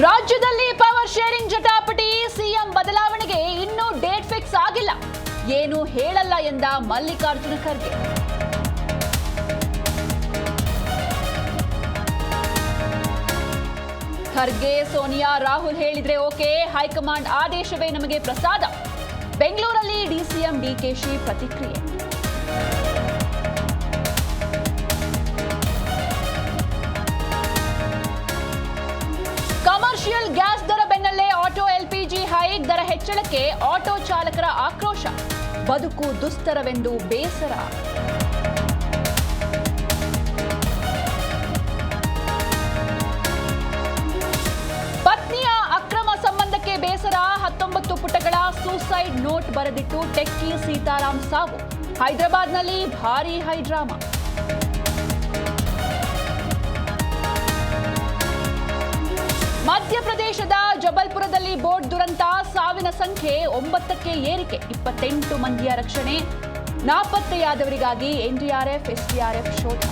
ರಾಜ್ಯದಲ್ಲಿ power sharing ಜಟಾಪಟಿ, CM ಬದಲಾವಣೆಗೆ ಇನ್ನೂ ಡೇಟ್ ಫಿಕ್ಸ್ ಆಗಿಲ್ಲ, ಏನು ಹೇಳಲ್ಲ ಎಂದ ಮಲ್ಲಿಕಾರ್ಜುನ ಖರ್ಗೆ. ಖರ್ಗೆ, ಸೋನಿಯಾ, ರಾಹುಲ್ ಹೇಳಿದ್ರೆ ಓಕೆ, ಹೈಕಮಾಂಡ್ ಆದೇಶವೇ ನಮಗೆ ಪ್ರಸಾದ. ಬೆಂಗಳೂರಲ್ಲಿ ಡಿಸಿಎಂ ಡಿಕೆಶಿ ಪ್ರತಿಕ್ರಿಯೆ. ಕಮರ್ಷಿಯಲ್ ಗ್ಯಾಸ್ ದರ ಬೆನ್ನಲ್ಲೇ ಆಟೋ ಎಲ್ಪಿಜಿ ಹೈಕ್, ದರ ಹೆಚ್ಚಳಕ್ಕೆ ಆಟೋ ಚಾಲಕರ ಆಕ್ರೋಶ, ಬದುಕು ದುಸ್ತರವೆಂದು ಬೇಸರ. ಪತ್ನಿಯ ಅಕ್ರಮ ಸಂಬಂಧಕ್ಕೆ ಬೇಸರ, 19 ಪುಟಗಳ ಸೂಸೈಡ್ ನೋಟ್ ಬರೆದಿಟ್ಟು ಟೆಕ್ಕಿ ಸೀತಾರಾಮ್ ಸಾವು, ಹೈದರಾಬಾದ್ನಲ್ಲಿ ಭಾರೀ ಹೈಡ್ರಾಮಾ. ಮಧ್ಯಪ್ರದೇಶದ ಜಬಲ್ಪುರದಲ್ಲಿ ಬೋಟ್ ದುರಂತ, ಸಾವಿನ ಸಂಖ್ಯೆ 9ಕ್ಕೆ ಏರಿಕೆ, 28 ಮಂದಿಯ ರಕ್ಷಣೆ, ನಾಪತ್ತೆಯಾದವರಿಗಾಗಿ ಎನ್ಡಿಆರ್ಎಫ್, ಎಸ್ಡಿಆರ್ಎಫ್ ಶೋಧ.